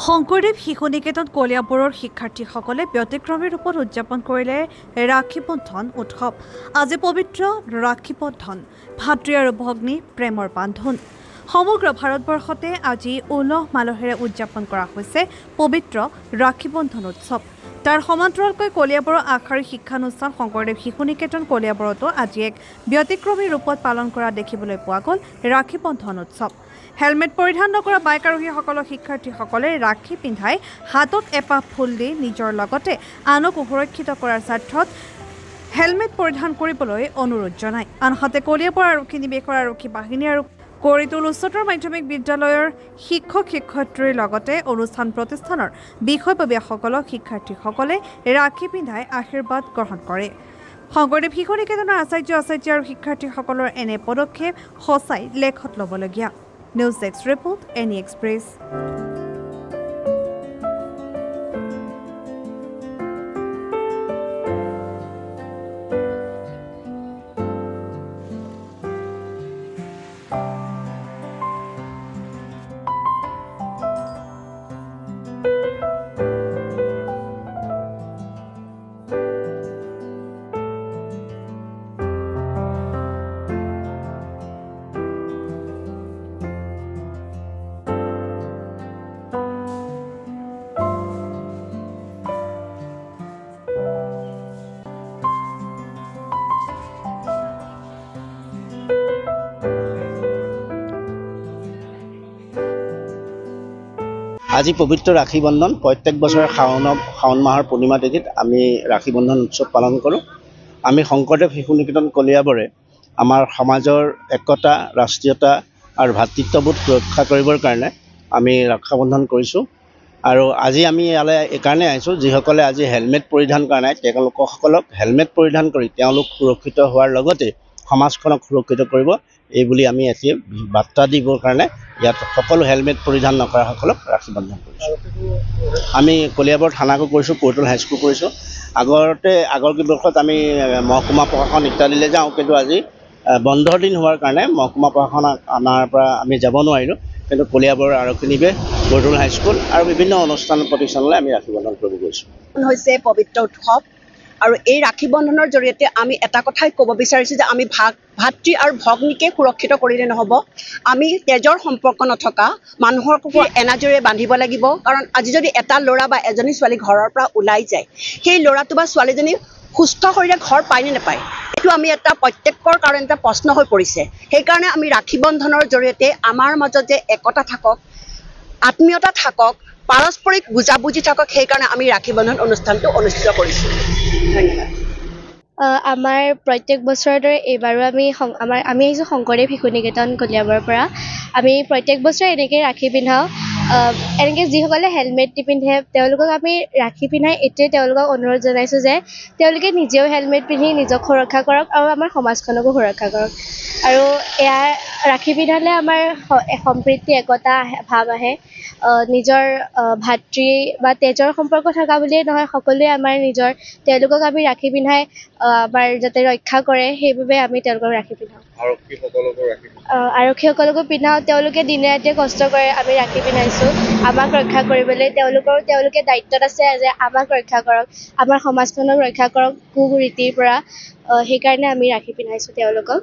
শংকৰদেৱ শিশু নিকেতন কলিয়াবৰৰ শিক্ষাৰ্থীসকলে ব্যতিক্ৰমী ৰূপত উদযাপন কৰিলে ৰাখী বন্ধন উৎসৱ। আজি পবিত্ৰ ৰাখী বন্ধন, ভাতৃ আৰু ভগ্নী প্ৰেমৰ বান্ধোন। সমগ্ৰ ভাৰতবৰ্ষতে আজি উলহ মালহেৰে উদযাপন কৰা হৈছে পবিত্ৰ ৰাখী বন্ধন উৎসৱ। তাৰ সমান্তৰালকৈ কলিয়াবৰৰ আগশাৰীৰ শিক্ষানুষ্ঠান শংকৰদেৱ শিশু নিকেতন কলিয়াবৰতো আজি এক ব্যতিক্ৰমী ৰূপত পালন কৰা দেখিবলৈ পোৱা গ'ল ৰাখী বন্ধন উৎসৱ। হেলমেট পৰিধান নকৰা বাইক আৰোহীসকলক শিক্ষাৰ্থীসকলে ৰাখী পিন্ধাই হাতত এপাহ ফুল দি নিজৰ লগতে আনক সুৰক্ষিত কৰাৰ স্বাৰ্থত হেলমেট পৰিধান কৰিবলৈ অনুৰোধ জনায়। আনহাতে কলিয়াবৰ আৰক্ষী নিৱেশৰ আৰক্ষী বাহিনী আৰু কৰিতুল উচ্চতৰ মাধ্যমিক বিদ্যালয়ৰ শিক্ষক-শিক্ষয়িত্ৰীৰ লগতে অনুষ্ঠান প্ৰতিষ্ঠানৰ বিষয়ববীয়াসকলক শিক্ষাৰ্থীসকলে ৰাখী পিন্ধাই আশীৰ্বাদ গ্ৰহণ কৰে। শংকৰদেৱ শিশু নিকেতনৰ আচাৰ্য আৰু শিক্ষাৰ্থীসকলৰ এনে পদক্ষেপ সঁচাই লেখত ল'বলগীয়া। News desk report, any express. আজি পবিত্ৰ ৰাখী বন্ধন। প্ৰত্যেক বছৰে শাওণ মাহৰ পূৰ্ণিমা তিথিত আমি ৰাখী বন্ধন উৎসৱ পালন কৰোঁ। আমি শংকৰদেৱ শিশু নিকেতন কলিয়াবৰে আমাৰ সমাজৰ একতা, ৰাষ্ট্ৰীয়তা আৰু ভাতৃত্ববোধ ৰক্ষা কৰিবৰ কাৰণে আমি ৰক্ষা বন্ধন কৰিছোঁ। আৰু আজি আমি ইয়ালৈ এইকাৰণে আহিছোঁ, যিসকলে আজি হেলমেট পৰিধান কৰা নাই তেওঁলোকসকলক হেলমেট পৰিধান কৰি তেওঁলোক সুৰক্ষিত হোৱাৰ লগতে সমাজখনক সুৰক্ষিত কৰিব, এই বুলি আমি এতিয়া বাৰ্তা দিবৰ কাৰণে ইয়াত সকলো হেলমেট পৰিধান নকৰাসকলক ৰাখী বন্ধন কৰিছোঁ। আমি কলিয়াবৰ থানাকো কৰিছোঁ, কৰিতুল হাইস্কুল কৰিছোঁ। আগৰ বৰ্ষত আমি মহকুমা প্ৰশাসন ইত্যাদিলৈ যাওঁ, কিন্তু আজি বন্ধৰ দিন হোৱাৰ কাৰণে মহকুমা প্ৰশাসন আমাৰ পৰা আমি যাব নোৱাৰিলোঁ। কিন্তু কলিয়াবৰ আৰক্ষী নিৱেশ, কৰিতুল হাইস্কুল আৰু বিভিন্ন অনুষ্ঠান প্ৰতিষ্ঠানলৈ আমি ৰাখী বন্ধন কৰিব গৈছোঁ। হৈছে পবিত্ৰ উৎসৱ, আৰু এই ৰাখী বন্ধনৰ জৰিয়তে আমি এটা কথাই ক'ব বিচাৰিছোঁ যে আমি ভাতৃ আৰু ভগ্নীকে সুৰক্ষিত কৰিলে নহ'ব। আমি তেজৰ সম্পৰ্ক নথকা মানুহকো এনাজৰীৰে বান্ধিব লাগিব। কাৰণ আজি যদি এটা ল'ৰা বা এজনী ছোৱালী ঘৰৰ পৰা ওলাই যায়, সেই ল'ৰাটো বা ছোৱালীজনী সুস্থ শৰীৰে ঘৰ পায়নে নাপায়, এইটো আমি এটা প্ৰত্যেকৰ কাৰণে এটা প্ৰশ্ন হৈ পৰিছে। সেইকাৰণে আমি ৰাখী বন্ধনৰ জৰিয়তে আমাৰ মাজত যে একতা থাকক, আত্মীয়তা থাকক, পাৰস্পৰিক বুজাবুজি থাকক, সেইকাৰণে আমি ৰাখী বন্ধন অনুষ্ঠানটো অনুষ্ঠিত কৰিছোঁ। ধন্যবাদ। আমাৰ প্ৰত্যেক বছৰৰ দৰে এইবাৰো আমি আহিছোঁ শংকৰদেৱ শিশু নিকেতন কলিয়াবৰৰ পৰা। আমি প্ৰত্যেক বছৰে এনেকৈ ৰাখী পিন্ধাওঁ। এনেকৈ যিসকলে হেলমেট নিপিন্ধে তেওঁলোকক আমি ৰাখী পিন্ধাই এইটোৱে তেওঁলোকক অনুৰোধ জনাইছোঁ যে তেওঁলোকে নিজেও হেলমেট পিন্ধি নিজক সুৰক্ষা কৰক আৰু আমাৰ সমাজখনকো সুৰক্ষা কৰক। আৰু এয়া ৰাখী পিন্ধালে আমাৰ সম্প্ৰীতি, একতা ভাৱ আহে। নিজৰ ভাতৃ বা তেজৰ সম্পৰ্ক থকা বুলিয়েই নহয়, সকলোৱে আমাৰ নিজৰ। তেওঁলোকক আমি ৰাখী পিন্ধাই আমাৰ যাতে ৰক্ষা কৰে, সেইবাবে আমি তেওঁলোকক ৰাখি পিন্ধাওঁ। আৰক্ষীসকলকো পিন্ধাওঁ। তেওঁলোকে দিনে ৰাতিয়ে কষ্ট কৰে, আমি ৰাখি পিন্ধাইছোঁ আমাক ৰক্ষা কৰিবলৈ। তেওঁলোকে দায়িত্বত আছে যে আমাক ৰক্ষা কৰক, আমাৰ সমাজখনক ৰক্ষা কৰক কুৰীতিৰ পৰা। সেইকাৰণে আমি ৰাখি পিন্ধাইছোঁ তেওঁলোকক।